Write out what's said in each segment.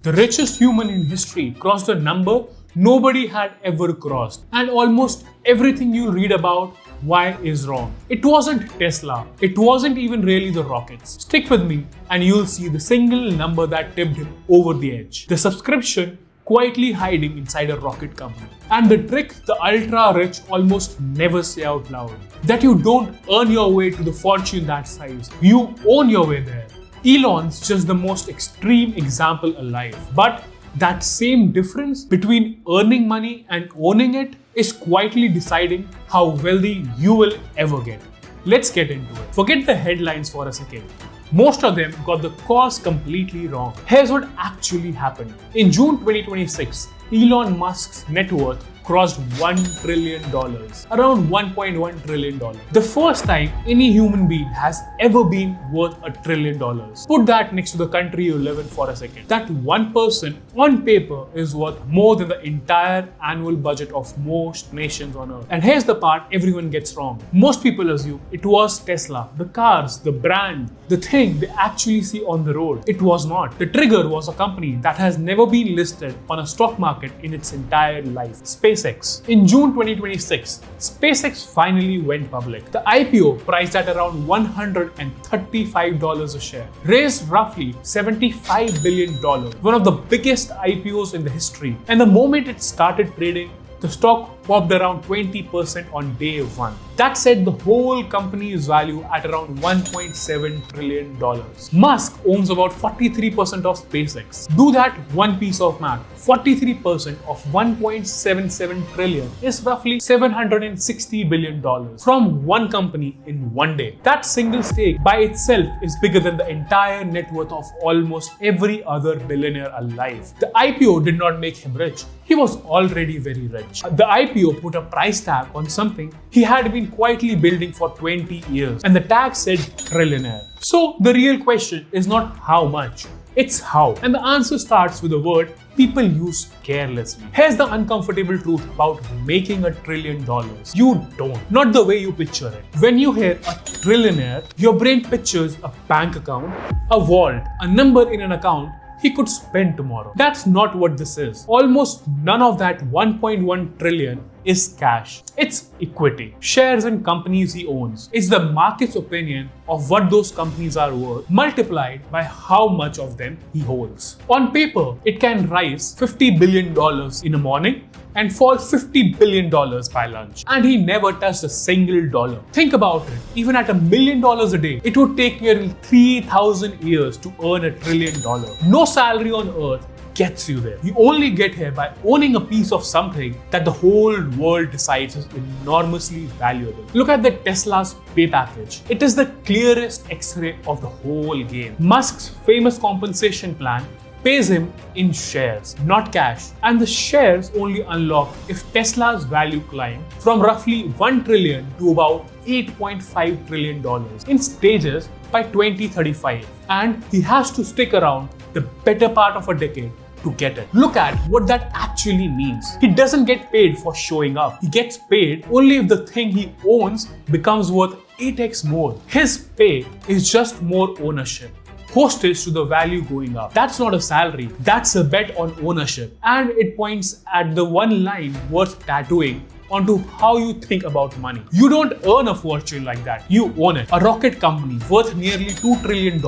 The richest human in history crossed a number nobody had ever crossed. And almost everything you read about why is wrong. It wasn't Tesla. It wasn't even really the rockets. Stick with me and you'll see the single number that tipped him over the edge. The subscription quietly hiding inside a rocket company. And the trick the ultra rich almost never say out loud. That you don't earn your way to the fortune that size. You own your way there. Elon's just the most extreme example alive. But that same difference between earning money and owning it is quietly deciding how wealthy you will ever get. Let's get into it. Forget the headlines for a second. Most of them got the cause completely wrong. Here's what actually happened. In June 2026, Elon Musk's net worth crossed $1 trillion, around $1.1 trillion. The first time any human being has ever been worth $1 trillion. Put that next to the country you live in for a second. That one person on paper is worth more than the entire annual budget of most nations on earth. And here's the part everyone gets wrong. Most people assume it was Tesla, the cars, the brand, the thing they actually see on the road. It was not. The trigger was a company that has never been listed on a stock market in its entire life. SpaceX. In June 2026, SpaceX finally went public. The IPO, priced at around $135 a share, raised roughly $75 billion, one of the biggest IPOs in the history. And the moment it started trading, the stock popped around 20% on day one. That set the whole company's value at around $1.7 trillion. Musk owns about 43% of SpaceX. Do that one piece of math. 43% of 1.77 trillion is roughly $760 billion from one company in one day. That single stake by itself is bigger than the entire net worth of almost every other billionaire alive. The IPO did not make him rich. He was already very rich. The IPO put a price tag on something he had been quietly building for 20 years, and the tag said Trillionaire. So the real question is not how much, it's how. And the answer starts with a word people use carelessly. Here's the uncomfortable truth about making $1 trillion. You don't. Not the way you picture it. When you hear a trillionaire, your brain pictures a bank account, a vault, a number in an account he could spend tomorrow. That's not what this is. Almost none of that 1.1 trillion is cash. It's equity, shares in companies he owns. It's the market's opinion of what those companies are worth multiplied by how much of them he holds. On paper, it can rise $50 billion in the morning and fall $50 billion by lunch. And he never touched a single dollar. Think about it. Even at $1 million a day, it would take nearly 3,000 years to earn $1 trillion. No salary on earth gets you there. You only get here by owning a piece of something that the whole world decides is enormously valuable. Look at the Tesla's pay package. It is the clearest X-ray of the whole game. Musk's famous compensation plan pays him in shares, not cash. And the shares only unlock if Tesla's value climbs from roughly $1 trillion to about $8.5 trillion in stages by 2035. And he has to stick around the better part of a decade to get it. Look at what that actually means. He doesn't get paid for showing up. He gets paid only if the thing he owns becomes worth 8x more. His pay is just more ownership. Hostage to the value going up. That's not a salary, that's a bet on ownership. And it points at the one line worth tattooing onto how you think about money. You don't earn a fortune like that, you own it. A rocket company worth nearly $2 trillion,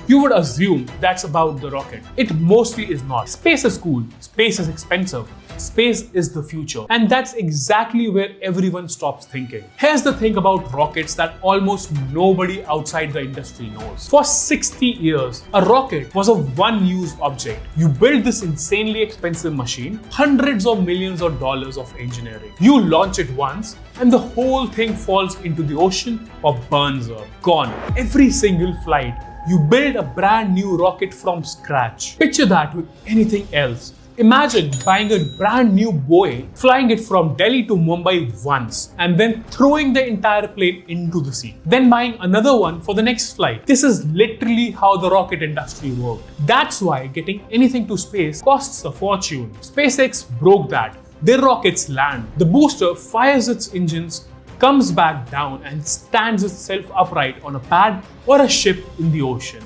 you would assume that's about the rocket. It mostly is not. Space is cool, space is expensive. Space is the future. And that's exactly where everyone stops thinking. Here's the thing about rockets that almost nobody outside the industry knows. For 60 years, a rocket was a one-use object. You build this insanely expensive machine, hundreds of millions of dollars of engineering. You launch it once, and the whole thing falls into the ocean or burns up. Gone. Every single flight, you build a brand new rocket from scratch. Picture that with anything else. Imagine buying a brand new Boeing, flying it from Delhi to Mumbai once, and then throwing the entire plane into the sea. Then buying another one for the next flight. This is literally how the rocket industry worked. That's why getting anything to space costs a fortune. SpaceX broke that. Their rockets land. The booster fires its engines, comes back down, and stands itself upright on a pad or a ship in the ocean,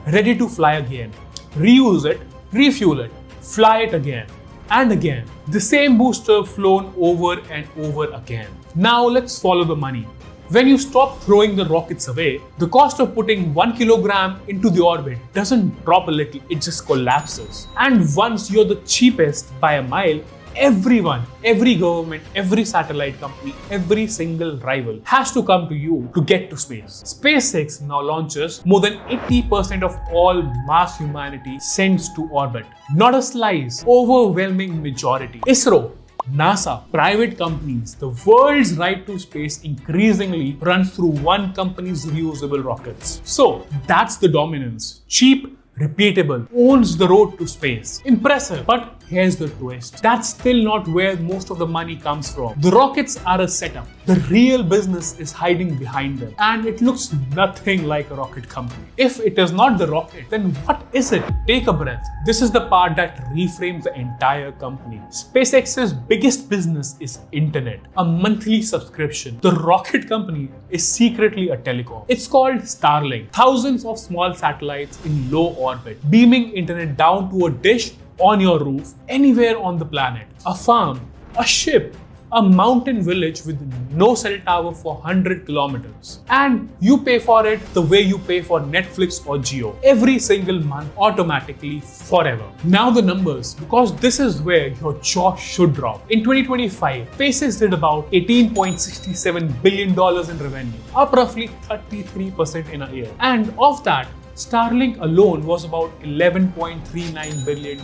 ready to fly again. Reuse it, refuel it, fly it again and again. The same booster flown over and over again. Now let's follow the money. When you stop throwing the rockets away, the cost of putting 1 kilogram into the orbit doesn't drop a little, it just collapses. And once you're the cheapest by a mile, everyone, every government, every satellite company, every single rival has to come to you to get to space. SpaceX now launches more than 80% of all mass humanity sends to orbit. Not a slice, overwhelming majority. ISRO, NASA, private companies, the world's ride to space increasingly runs through one company's reusable rockets. So that's the dominance. Cheap, repeatable, owns the road to space. Impressive, but here's the twist. That's still not where most of the money comes from. The rockets are a setup. The real business is hiding behind them, and it looks nothing like a rocket company. If it is not the rocket, then what is it? Take a breath. This is the part that reframes the entire company. SpaceX's biggest business is internet, a monthly subscription. The rocket company is secretly a telecom. It's called Starlink. Thousands of small satellites in low orbit, beaming internet down to a dish on your roof, anywhere on the planet. A farm, a ship, a mountain village with no cell tower for 100 kilometers. And you pay for it the way you pay for Netflix or Jio, every single month, automatically, forever. Now the numbers, because this is where your jaw should drop. In 2025, SpaceX did about $18.67 billion in revenue, up roughly 33% in a year. And of that, Starlink alone was about $11.39 billion.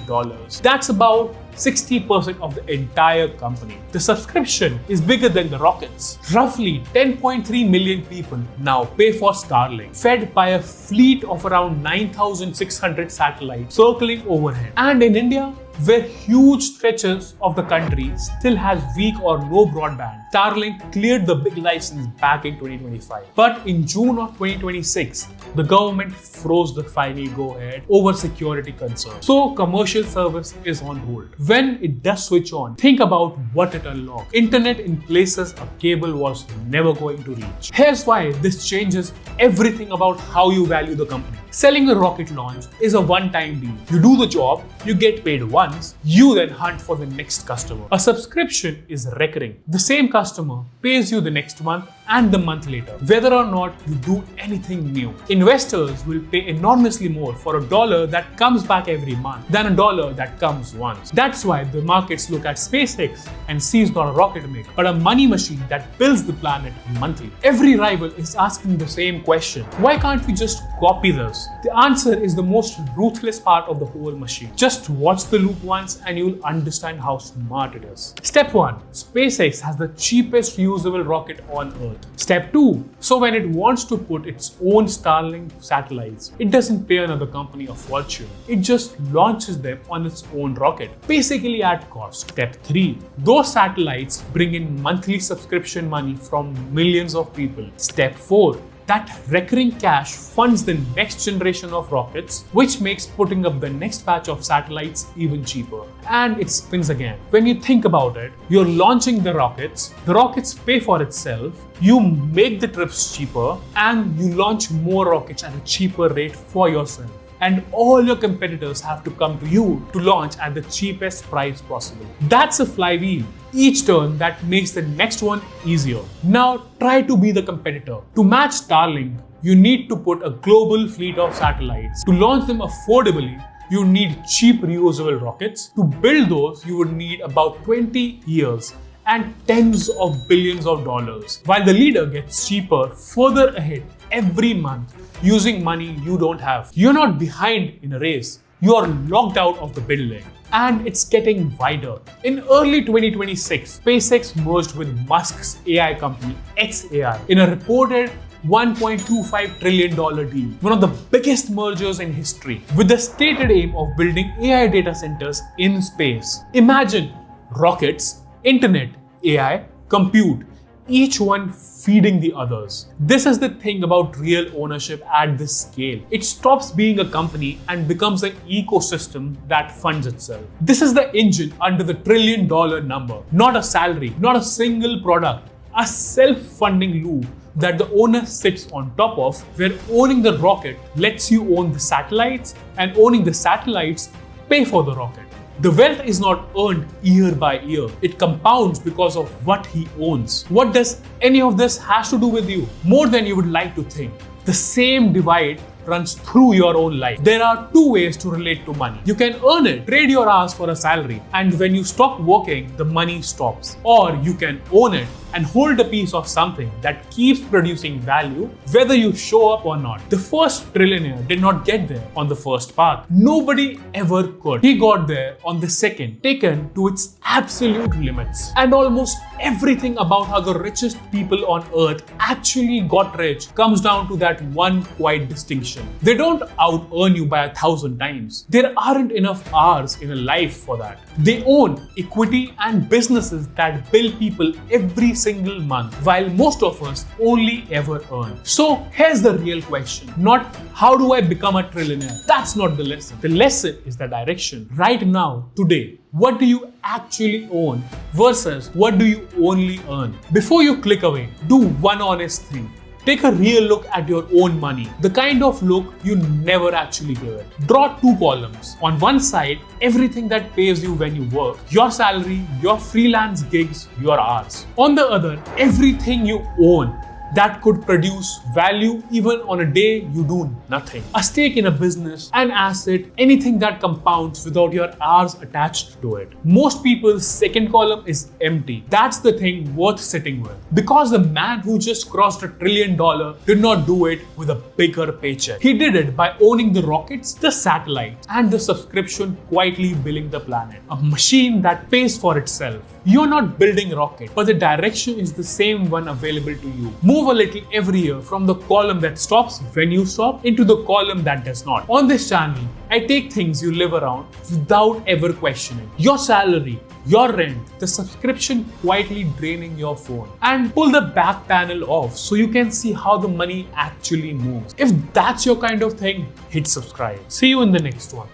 That's about 60% of the entire company. The subscription is bigger than the rockets. Roughly 10.3 million people now pay for Starlink, fed by a fleet of around 9,600 satellites circling overhead. And in India, where huge stretches of the country still has weak or no broadband, Starlink cleared the big license back in 2025. But in June of 2026, the government froze the final go-ahead over security concerns. So commercial service is on hold. When it does switch on, think about what it unlocks. Internet in places a cable was never going to reach. Here's why this changes everything about how you value the company. Selling a rocket launch is a one-time deal. You do the job, you get paid once, you then hunt for the next customer. A subscription is recurring. The same customer pays you the next month and the month later, whether or not you do anything new. Investors will pay enormously more for a dollar that comes back every month than a dollar that comes once. That's why the markets look at SpaceX and sees not a rocket maker, but a money machine that builds the planet monthly. Every rival is asking the same question. Why can't we just copy this? The answer is the most ruthless part of the whole machine. Just watch the loop once and you'll understand how smart it is. Step 1. SpaceX has the cheapest reusable rocket on Earth. Step 2. So when it wants to put its own Starlink satellites, it doesn't pay another company a fortune. It just launches them on its own rocket, basically at cost. Step 3. Those satellites bring in monthly subscription money from millions of people. Step 4. That recurring cash funds the next generation of rockets, which makes putting up the next batch of satellites even cheaper. And it spins again. When you think about it, you're launching the rockets pay for itself, you make the trips cheaper, and you launch more rockets at a cheaper rate for yourself. And all your competitors have to come to you to launch at the cheapest price possible. That's a flywheel. Each turn that makes the next one easier. Now try to be the competitor. To match Starlink, you need to put a global fleet of satellites. To launch them affordably, you need cheap reusable rockets. To build those, you would need about 20 years and tens of billions of dollars. While the leader gets cheaper further ahead every month using money you don't have. You're not behind in a race. You are locked out of the building. And it's getting wider. In early 2026, SpaceX merged with Musk's AI company xAI in a reported $1.25 trillion deal, one of the biggest mergers in history, with the stated aim of building AI data centers in space. Imagine rockets, internet, AI, compute, each one feeding the others. This is the thing about real ownership at this scale. It stops being a company and becomes an ecosystem that funds itself. This is the engine under the $1 trillion number, not a salary, not a single product, a self-funding loop that the owner sits on top of, where owning the rocket lets you own the satellites, and owning the satellites pay for the rocket. The wealth is not earned year by year. It compounds because of what he owns. What does any of this has to do with you? More than you would like to think. The same divide runs through your own life. There are two ways to relate to money. You can earn it, trade your hours for a salary, and when you stop working, the money stops. Or you can own it and hold a piece of something that keeps producing value whether you show up or not. The first trillionaire did not get there on the first path. Nobody ever could. He got there on the second, taken to its absolute limits. And almost everything about how the richest people on earth actually got rich comes down to that one quiet distinction. They don't out-earn you by 1,000 times. There aren't enough hours in a life for that. They own equity and businesses that bill people every single month, while most of us only ever earn. So here's the real question. Not how do I become a trillionaire? That's not the lesson. The lesson is the direction. Right now, today, what do you actually own versus what do you only earn? Before you click away, do one honest thing. Take a real look at your own money, the kind of look you never actually give it. Draw two columns. On one side, everything that pays you when you work, your salary, your freelance gigs, your hours. On the other, everything you own that could produce value even on a day you do nothing. A stake in a business, an asset, anything that compounds without your hours attached to it. Most people's second column is empty. That's the thing worth sitting with. Because the man who just crossed $1 trillion did not do it with a bigger paycheck. He did it by owning the rockets, the satellites, and the subscription quietly billing the planet. A machine that pays for itself. You're not building a rocket, but the direction is the same one available to you. Move a little every year from the column that stops when you stop into the column that does not. On this channel, I take things you live around without ever questioning. Your salary, your rent, the subscription quietly draining your phone, and pull the back panel off so you can see how the money actually moves. If that's your kind of thing, hit subscribe. See you in the next one.